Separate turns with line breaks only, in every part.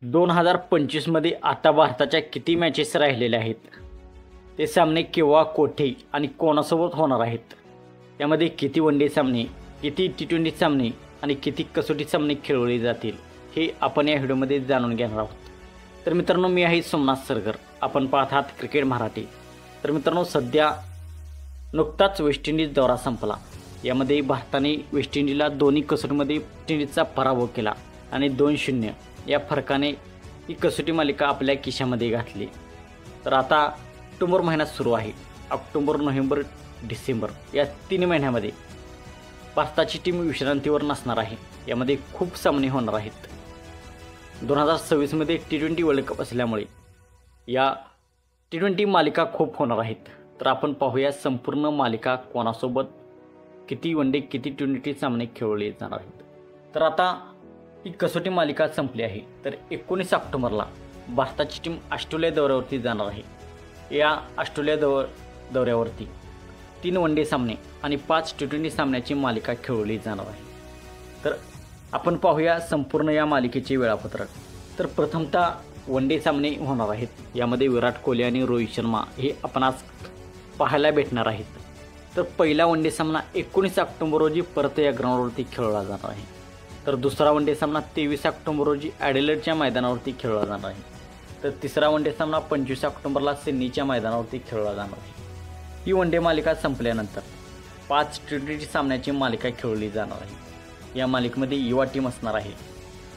2025 मध्ये आता भारताच्या किती मॅचेस राहिलेल्या आहेत, ते सामने केव्हा, कोठे आणि कोणासोबत होणार आहेत, यामध्ये किती वनडे सामने, किती T20 सामने आणि किती कसोटी सामने खेळवले जातील, हे आपण या व्हिडिओमध्ये जाणून घेणार आहोत। तर मित्रांनो, मी आहे सोमनाथ सरगर, आपण पाहत आहात क्रिकेट मराठी। तर मित्रांनो, सध्या नुकताच वेस्ट इंडिज दौरा संपला। यामध्ये भारताने वेस्ट इंडिजला दोन्ही कसोटीमध्ये वेस्ट इंडिजचा पराभव केला आणि 2-0 या फरकाने ही कसोटी मालिका आपल्या खिशामध्ये घातली। तर आता ऑक्टोबर महिना सुरू आहे। ऑक्टोबर, नोव्हेंबर, डिसेंबर या 3 महिन्यामध्ये भारताची टीम विश्रांतीवर नसणार आहे। यामध्ये खूप सामने होणार आहेत। 2026 मध्ये T20 वर्ल्ड कप असल्यामुळे या T20 मालिका खूप होणार आहेत। तर आपण पाहूया संपूर्ण मालिका कोणासोबत, किती वनडे, किती T20 सामने खेळवले जाणार आहेत। तर आता ही कसोटी मालिका संपली आहे। तर 19 ऑक्टोबरला भारताची टीम ऑस्ट्रेलिया दौऱ्यावरती जाणार आहे। या ऑस्ट्रेलिया दौऱ्यावरती 3 वनडे सामने आणि 5 T20 सामन्याची मालिका खेळवली जाणार आहे। तर आपण पाहूया संपूर्ण या मालिकेचे वेळापत्रक। तर प्रथमतः वनडे सामने होणार आहेत। यामध्ये विराट कोहली आणि रोहित शर्मा हे आपणास पाहायला भेटणार आहेत। तर पहिला वनडे सामना 19 ऑक्टोबर रोजी परत या ग्राउंडवरती खेळवला जाणार आहे। तर दुसरा वनडे सामना 23 ऑक्टोबर रोजी ॲडिलेडच्या मैदानावरती खेळवला जाणार आहे। तर तिसरा वनडे सामना 25 ऑक्टोबरला सिडनीच्या मैदानावरती खेळवला जाणार आहे। ही वनडे मालिका संपल्यानंतर 5 T20 सामन्याची मालिका खेळवली जाणार आहे। या मालिकेमध्ये युवा टीम असणार आहे।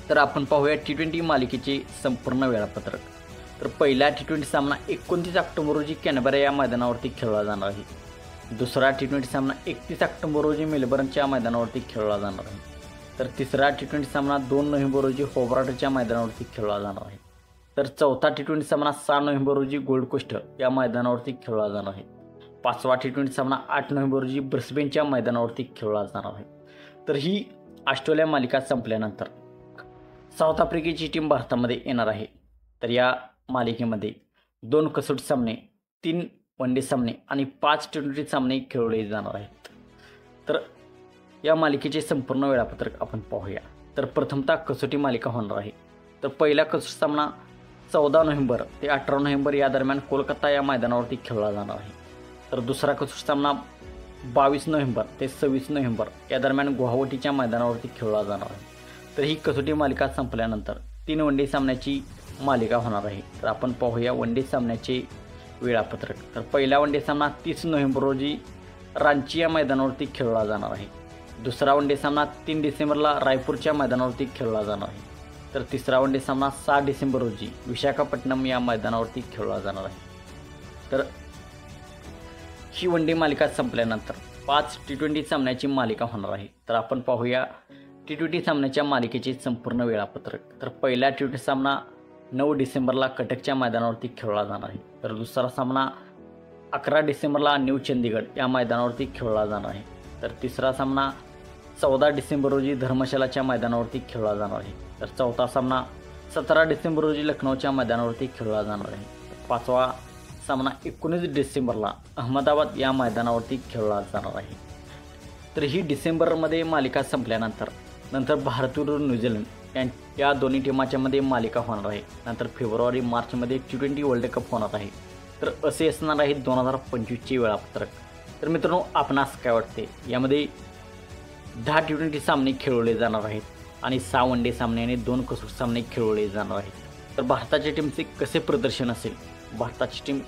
तर आपण पाहूया T20 मालिकेचे संपूर्ण वेळापत्रक। तर पहिला T20 सामना 29 ऑक्टोबर रोजी कॅनबरा या मैदानावरती खेळवला जाणार आहे। दुसरा T20 सामना 31 ऑक्टोबर रोजी मेलबर्नच्या मैदानावरती खेळवला जाणार आहे। तर तिसरा T20 सामना 2 नोव्हेंबर रोजी होबार्टच्या मैदानावरती खेळवला जाणार आहे। तर चौथा T20 सामना 6 नोव्हेंबर रोजी गोल्ड कोस्ट या मैदानावरती खेळवला जाणार आहे। पाचवा T20 सामना 8 नोव्हेंबर रोजी ब्रिस्बेनच्या मैदानावरती खेळवला जाणार आहे। तर ही ऑस्ट्रेलिया मालिका संपल्यानंतर साऊथ आफ्रिकेची टीम भारतामध्ये येणार आहे। तर या मालिकेमध्ये 2 कसोटी सामने, 3 वनडे सामने आणि 5 T20 सामने खेळवले जाणार आहेत। तर या मालिकेचे संपूर्ण वेळापत्रक आपण पाहूया। तर प्रथमतः कसोटी मालिका होणार आहे। तर पहिला कसोटी सामना 14 नोव्हेंबर ते 18 नोव्हेंबर या दरम्यान कोलकाता या मैदानावरती खेळवला जाणार आहे। तर दुसरा कसोटी सामना 22 नोव्हेंबर ते 26 नोव्हेंबर या दरम्यान गुवाहाटीच्या मैदानावरती खेळवला जाणार आहे। तर ही कसोटी मालिका संपल्यानंतर 3 वनडे सामन्याची मालिका होणार आहे। तर आपण पाहूया वनडे सामन्याचे वेळापत्रक। तर पहिला वनडे सामना 30 नोव्हेंबर रोजी रांची या मैदानावरती खेळवला जाणार आहे। दुसरा वनडे सामना 3 डिसेंबरला रायपूरच्या मैदानावरती खेळवला जाणार आहे। तर तिसरा वनडे सामना 6 डिसेंबर रोजी विशाखापट्टणम या मैदानावरती खेळवला जाणार आहे। तर ही वनडे मालिका संपल्यानंतर 5 T20 सामन्याची मालिका होणार आहे। तर आपण पाहूया T20 सामन्याच्या मालिकेचे संपूर्ण वेळापत्रक। तर पहिला T20 सामना 9 डिसेंबरला कटकच्या मैदानावरती खेळवला जाणार आहे। तर दुसरा सामना 11 डिसेंबरला न्यू चंदीगड या मैदानावरती खेळवला जाणार आहे। तर तिसरा सामना 14 डिसेंबर रोजी धर्मशालाच्या मैदानावरती खेळवला जाणार आहे। तर चौथा सामना 17 डिसेंबर रोजी लखनौच्या मैदानावरती खेळवला जाणार आहे। पाचवा सामना 19 डिसेंबरला अहमदाबाद या मैदानावरती खेळवला जाणार आहे। तर ही डिसेंबरमध्ये मालिका संपल्यानंतर भारत विरुद्ध न्यूझीलंड या दोन्ही टीमाच्यामध्ये मालिका होणार आहे। नंतर फेब्रुवारी मार्चमध्ये T20 वर्ल्ड कप होणार आहे। तर असे असणार आहे 2025चे वेळापत्रक। तर मित्रांनो, आपणास काय वाटते, यामध्ये 10 T20 सामने खेळवले जाणार आहेत आणि 6 वनडे सामने आणि 2 कसोटी सामने खेळवले जाणार आहेत। तर भारताच्या टीमचे कसे प्रदर्शन असेल, भारताची टीम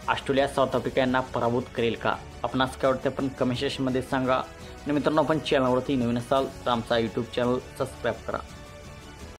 ऑस्ट्रेलिया, साऊथ आफ्रिका यांना पराभूत करेल का, आपणास काय वाटते आपण कमेंट सेक्शनमध्ये सांगा। आणि मित्रांनो, आपण चॅनलवरती नवीन असाल तर आमचा यूट्यूब चॅनल सबस्क्राईब करा।